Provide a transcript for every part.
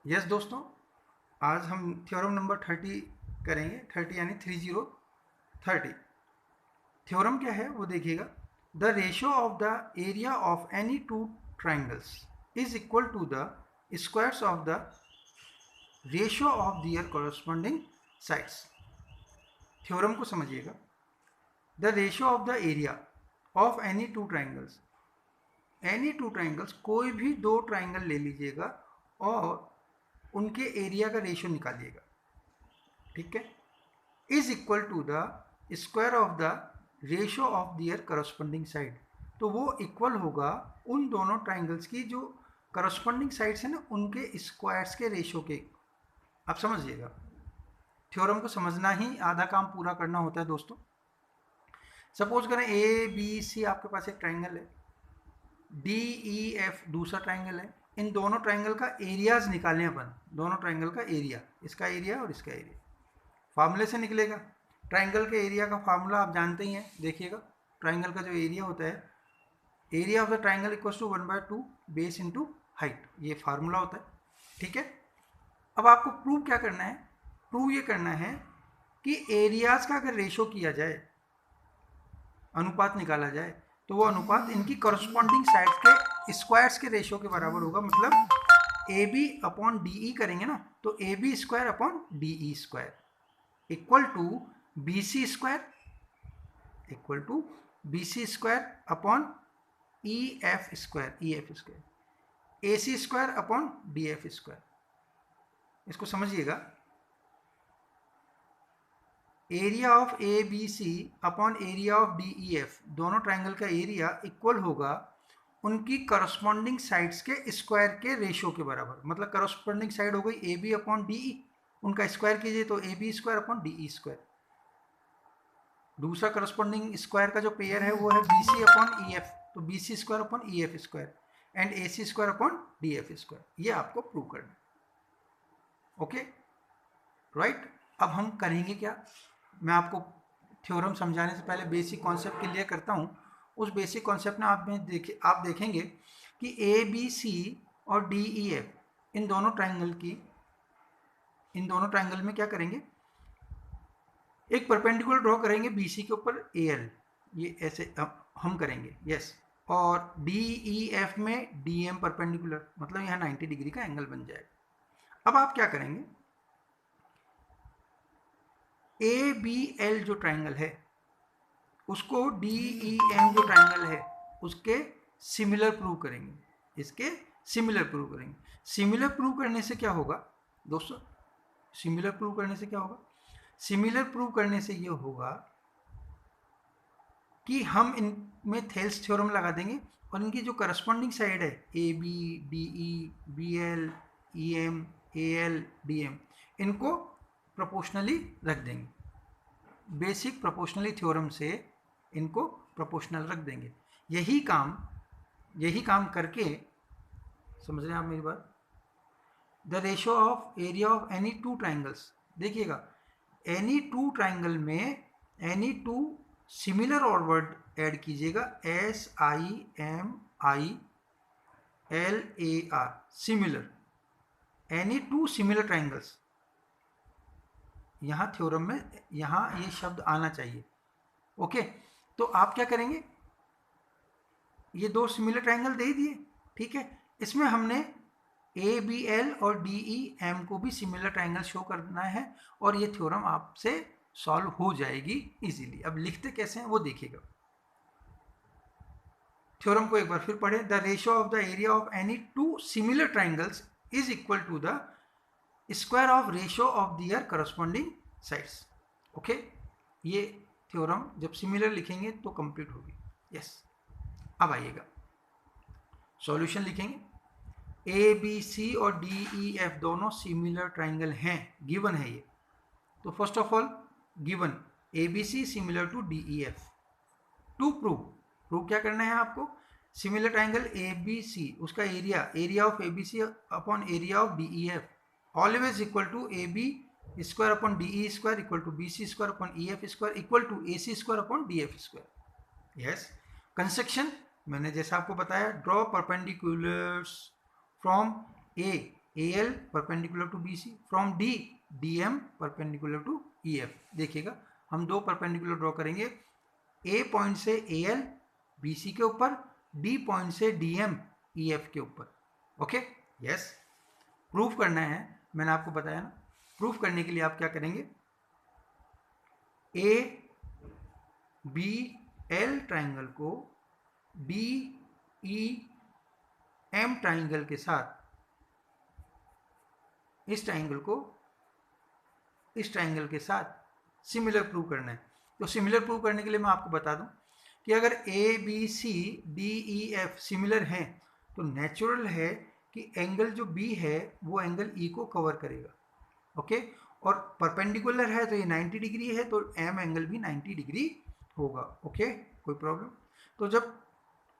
Yes दोस्तों, आज हम थ्योरम नंबर 30 करेंगे। 30 यानी 30। थ्योरम क्या है वो देखिएगा। The ratio of the area of any two triangles is equal to the squares of the ratio of their corresponding sides. Theorem को समझिएगा। The ratio of the area of any two triangles, कोई भी दो triangle ले लीजिएगा और उनके area का रेशियो निकालिएगा, ठीक है, is equal to the square of the ratio of their corresponding side. तो वो इक्वल होगा उन दोनों ट्राइंगल्स की जो करस्पॉन्डिंग साइड्स है ना, उनके स्क्वायर्स के रेशियो के। आप समझिएगा, थ्योरम को समझना ही आधा काम पूरा करना होता है दोस्तों। सपोज करें ए बी सी आपके पास एक ट्राइंगल है, डी ई एफ दूसरा ट्राइंगल है। इन दोनों ट्राइंगल का एरियाज निकालें अपन, दोनों ट्राइंगल का एरिया, इसका एरिया और इसका एरिया फार्मूले से निकलेगा। ट्राइंगल के एरिया का फार्मूला आप जानते ही हैं, देखिएगा। ट्राइंगल का जो एरिया होता है, area of the triangle equals to 1/2 base into height, ये फार्मूला होता है, ठीक है। अब आपको प्रूव क्या करना है? प्रूव ये करना है कि एरियाज का अगर रेशो किया जाए, अनुपात निकाला जाए, तो वो अनुपात इनकी करस्पॉन्डिंग साइड्स के स्क्वायर्स के रेशो के बराबर होगा। मतलब A B upon D E करेंगे ना, तो A B square upon D E square equal to B C square upon E F square A C square upon D F square. इसको समझिएगा। Area of A B C upon area of D E F, दोनों triangle का area equal होगा उनकी corresponding sides के square के ratio के बराबर। मतलब करस्पॉन्डिंग साइड हो गई A B upon D E, उनका स्क्वायर कीजिए तो A B square upon D E square. दूसरा करस्पॉन्डिंग स्क्वायर का जो पेयर है वो है B C upon E F, तो B C square upon E F square and A C square upon D F square. ये आपको प्रूव करना है, ओके, राइट। अब हम करेंगे क्या? मैं आपको थ्योरम समझाने से पहले बेसिक कॉन्सेप्ट क्लियर करता हूँ। उस बेसिक कॉन्सेप्ट में आप देखेंगे कि ए बी सी और डी ई एफ, इन दोनों ट्राइंगल में क्या करेंगे, एक परपेंडिकुलर ड्रॉ करेंगे बी सी के ऊपर ए एल, ये ऐसे हम करेंगे, यस। और डी ई एफ में डी एम परपेंडिकुलर, मतलब यहाँ 90 डिग्री का एंगल बन जाएगा। अब आप क्या करेंगे, ए बी एल जो ट्राइंगल है उसको डी ई एम जो ट्राइंगल है उसके सिमिलर प्रूव करेंगे, इसके सिमिलर प्रूव करेंगे। सिमिलर प्रूव करने से क्या होगा दोस्तों? सिमिलर प्रूव करने से क्या होगा? सिमिलर प्रूव करने से ये होगा कि हम इनमें थेल्स थ्योरम लगा देंगे और इनकी जो करस्पॉन्डिंग साइड है A B D E B L E M A L D M, इनको प्रोपोर्शनली रख देंगे। बेसिक प्रोपोर्शनली थ्योरम से इनको प्रोपोर्शनल रख देंगे। यही काम करके, समझ रहे हैं आप मेरी बात? The ratio of area of any two triangles, देखिएगा, एनी टू ट्राइंगल में एनी टू सिमिलर और वर्ड ऐड कीजिएगा, S I am I L A R, similar. Any two similar triangles, यहाँ थ्योरम में यहाँ ये शब्द आना चाहिए, ओके। तो आप क्या करेंगे, ये दो सिमिलर ट्राइंगल दे दिए, ठीक है। इसमें हमने ए बी एल और डी ई एम को भी सिमिलर ट्राइंगल शो करना है और ये थ्योरम आपसे सॉल्व हो जाएगी इजीली। अब लिखते कैसे हैं वो देखिएगा। थ्योरम को एक बार फिर पढ़ें। The ratio of the area of any two similar triangles is equal to the square of ratio of their corresponding sides, okay. ये थ्योरम जब सिमिलर लिखेंगे तो कंप्लीट होगी, यस। अब आइएगा, सॉल्यूशन लिखेंगे। ए बी सी और डी ई एफ दोनों सिमिलर ट्राइंगल हैं, गिवन है ये। तो first of all given A B C similar to D E F. To prove क्या करना है आपको? Similar triangle A B C, उसका area of A B C upon area of D E F always equal to A B square upon D E square equal to B C square upon E F square equal to A C square upon D F square, yes. Construction मैंने जैसा आपको बताया, draw perpendiculars from A A L perpendicular to B C, from D D M perpendicular to E F. देखिएगा हम दो perpendicular draw करेंगे, ए point से A L B C के ऊपर, डी पॉइंट से डी एम ई एफ के ऊपर। ओके यस, प्रूफ करना है, मैंने आपको बताया ना। प्रूफ करने के लिए आप क्या करेंगे, ए बी एल ट्राइंगल को डी ई एम ट्राइंगल के साथ इस ट्राइंगल को इस ट्राइंगल के साथ सिमिलर प्रूव करना है। तो सिमिलर प्रूव करने के लिए मैं आपको बता दूं कि अगर A B C D E F similar हैं तो नेचुरल है कि एंगल जो बी है वो एंगल ई को कवर करेगा। ओके, और परपेंडिकुलर है तो ये 90 डिग्री है तो एम एंगल भी 90 डिग्री होगा। ओके, कोई प्रॉब्लम? तो जब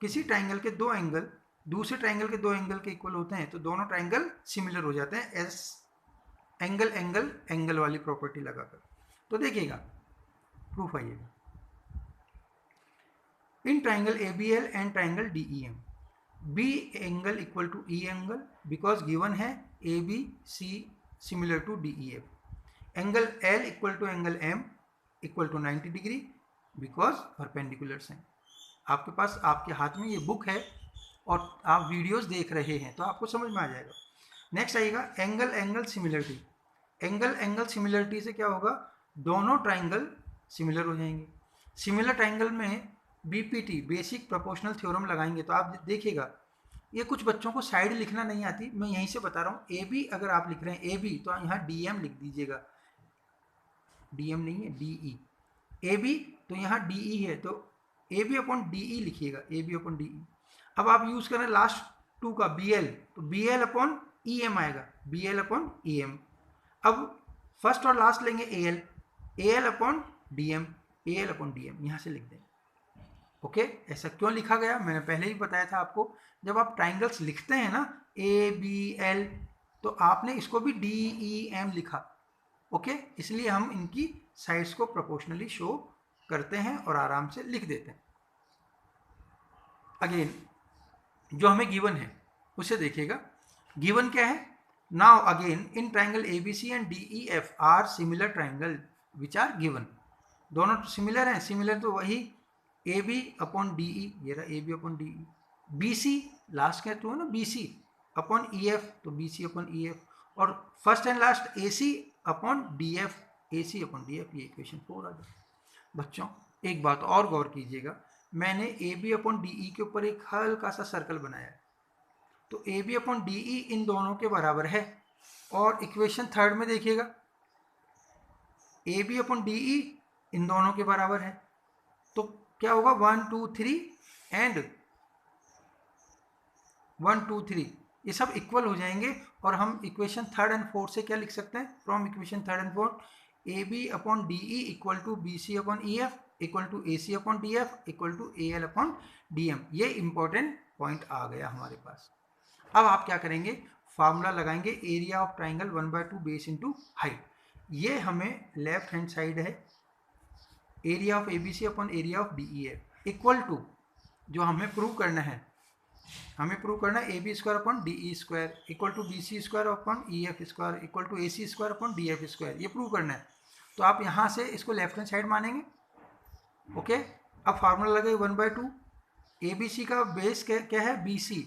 किसी ट्राइंगल के दो एंगल दूसरे ट्राइंगल के दो एंगल के इक्वल होते हैं तो दोनों ट्राइंगल सिमिलर हो जाते हैं एस एंगल एंगल एंगल वाली प्रॉपर्टी लगाकर। तो देखिएगा प्रूफ आइएगा, in triangle A B L and triangle D E M, B angle equal to E angle because given है A B C similar to D E F, angle L equal to angle M equal to 90 degree because perpendiculars हैं। आपके पास आपके हाथ में ये book है और आप वीडियोस देख रहे हैं तो आपको समझ में आ जाएगा। नेक्स्ट आएगा angle angle similarity. Angle angle similarity से क्या होगा, दोनों ट्राइंगल सिमिलर हो जाएंगे। सिमिलर ट्राइंगल में बीपीटी बेसिक प्रोपोर्शनल थ्योरम लगाएंगे तो आप देखिएगा, ये कुछ बच्चों को साइड लिखना नहीं आती, मैं यहीं से बता रहा हूँ। ए बी अगर आप लिख रहे हैं ए बी तो यहाँ डी एम लिख दीजिएगा, डी एम नहीं है डी ई। ए बी तो यहाँ डी ई है तो A B upon D E लिखिएगा, A B upon D E. अब आप यूज करें लास्ट टू का बी एल तो B L upon E M आएगा, B L upon E M. अब फर्स्ट और लास्ट लेंगे A L upon D M, A L upon D M यहाँ से लिख दें। ओके, ऐसा क्यों लिखा गया मैंने पहले ही बताया था आपको, जब आप ट्राइंगल्स लिखते हैं ना ए बी एल तो आपने इसको भी डी ई एम लिखा। ओके, इसलिए हम इनकी साइड्स को प्रोपोर्शनली शो करते हैं और आराम से लिख देते हैं। अगेन जो हमें गिवन है उसे देखिएगा, गिवन क्या है, now again in triangle A B C and D E F are similar triangle which are given. दोनों सिमिलर हैं, सिमिलर तो वही A B upon D E, ये रहा A B upon D E, B C last का तो है ना B C upon E F तो B C upon E F, और first and last A C upon D F, A C upon D F, ये equation 4 आ जाए। बच्चों एक बात और गौर कीजिएगा, मैंने A B upon D E के ऊपर एक हल्का सा सर्कल बनाया है तो A B upon D E इन दोनों के बराबर है, और इक्वेशन थर्ड में देखिएगा A B upon D E इन दोनों के बराबर है तो क्या होगा 1 2 3 एंड 1 2 3 ये सब इक्वल हो जाएंगे। और हम इक्वेशन थर्ड एंड फोर्थ से क्या लिख सकते हैं, from equation third and fourth, A B upon D E equal to B C upon E F equal to A C upon D F equal to A L upon D M. ये important point आ गया हमारे पास। अब आप क्या करेंगे, formula लगाएंगे area of triangle 1/2 base into height. ये हमें लेफ्ट हैंड साइड है, area of A B C upon area of D E F equal to, जो हमें प्रूव करना है, हमें प्रूव करना है A B square upon D E square equal to B C square upon E F square equal to A C square upon D F square, ये prove करना है। तो आप यहाँ से इसको लेफ्ट हैंड साइड मानेंगे। ओके, अब फार्मूला लगे 1/2, ए बी सी का बेस क्या है बी सी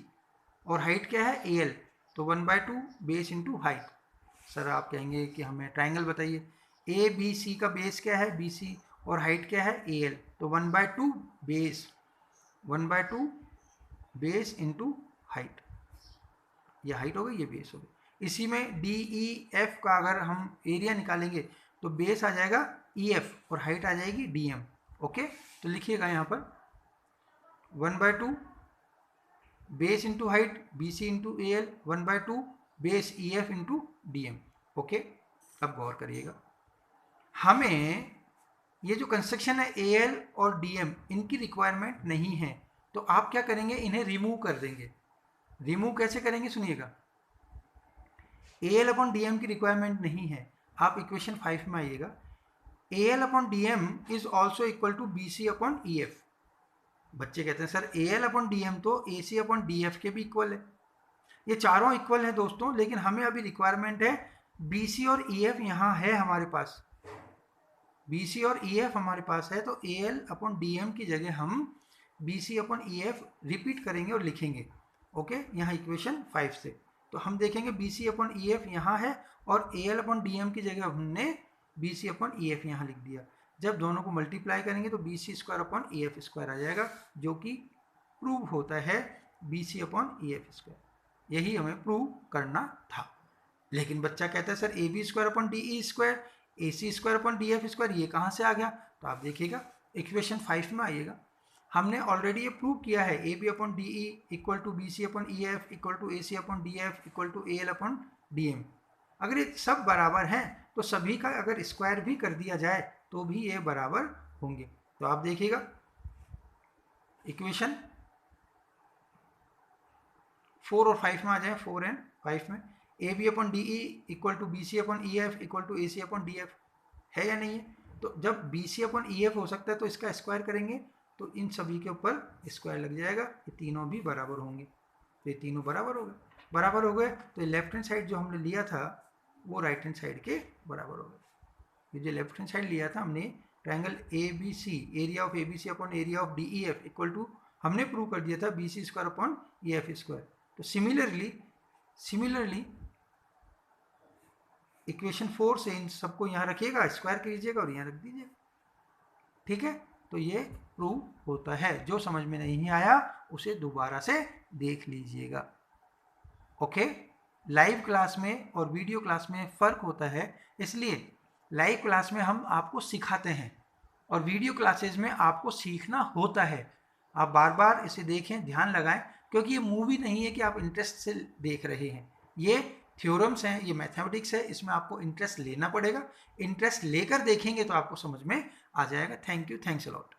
और हाइट क्या है ए एल, तो 1/2 बेस इंटू हाइट। सर आप कहेंगे कि हमें ट्राइंगल बताइए, ए बी सी का बेस क्या है बी सी और हाइट क्या है ए एल, तो 1/2 बेस 1/2 बेस इंटू हाइट, ये हाइट हो गई ये बेस हो गई। इसी में डी ई एफ का अगर हम एरिया निकालेंगे तो बेस आ जाएगा ई एफ और हाइट आ जाएगी डी एम। ओके, तो लिखिएगा यहाँ पर 1/2 base into height B C into A L 1/2 base E F into D M. Okay, अब गौर करिएगा, हमें ये जो कंस्ट्रक्शन है ए एल और डी एम इनकी रिक्वायरमेंट नहीं है तो आप क्या करेंगे, इन्हें रिमूव कर देंगे। रिमूव कैसे करेंगे सुनिएगा, A L upon D M की रिक्वायरमेंट नहीं है, आप इक्वेशन 5 में आइएगा, A L upon D M is also equal to B C upon E F. बच्चे कहते हैं sir A L upon D M तो A C upon D F के भी इक्वल है, ये चारों इक्वल हैं दोस्तों, लेकिन हमें अभी रिक्वायरमेंट है BC और EF यहाँ है हमारे पास, BC और EF हमारे पास है, तो AL/DM की जगह हम BC/EF रिपीट करेंगे और लिखेंगे। ओके, यहाँ इक्वेशन 5 से तो हम देखेंगे BC/EF यहाँ है और AL/DM की जगह हमने BC/EF यहाँ लिख दिया। जब दोनों को मल्टीप्लाई करेंगे तो BC² EF² आ जाएगा, जो कि प्रूव होता है BC/EF²। यही हमें प्रूव करना था। लेकिन बच्चा कहता है सर AB²/DE², AC²/DF², ये कहाँ से आ गया? तो आप देखिएगा इक्वेशन 5 में आइएगा। हमने ऑलरेडी ये प्रूव किया है AB/DE equal to BC/EF equal to AC/DF equal to AL/DM। अगर ये सब बराबर हैं तो सभी का अगर स्क्वायर भी कर दिया जाए तो भी ये बराबर होंगे। तो आप देखिएगा इक्वेशन 4 और 5 में आ जाए, 4 एंड 5 में AB/DE equal to BC/EF equal to AC/DF है या नहीं है? तो जब BC/EF हो सकता है तो इसका स्क्वायर करेंगे तो इन सभी के ऊपर स्क्वायर लग जाएगा, ये तीनों भी बराबर होंगे। तो ये तीनों बराबर हो गए, बराबर हो गए तो लेफ्ट हैंड साइड जो हमने लिया था वो राइट हैंड साइड के बराबर हो गए। ये जो लेफ्ट हैंड साइड लिया था हमने ट्रायंगल ABC, एरिया ऑफ ABC/एरिया ऑफ DEF इक्वल टू हमने प्रूव कर दिया था BC²/EF²। तो सिमिलरली इक्वेशन 4 से इन सबको यहाँ रखिएगा, स्क्वायर कीजिएगा और यहाँ रख दीजिएगा। ठीक है, तो ये प्रूव होता है। जो समझ में नहीं आया उसे दोबारा से देख लीजिएगा। ओके, लाइव क्लास में और वीडियो क्लास में फ़र्क होता है, इसलिए लाइव क्लास में हम आपको सिखाते हैं और वीडियो क्लासेज में आपको सीखना होता है। आप बार बार इसे देखें, ध्यान लगाएं, क्योंकि ये मूवी नहीं है कि आप इंटरेस्ट से देख रहे हैं। ये थ्योरम्स हैं, ये मैथमेटिक्स है, इसमें आपको इंटरेस्ट लेना पड़ेगा। इंटरेस्ट लेकर देखेंगे तो आपको समझ में आ जाएगा। Thank you, thanks a lot.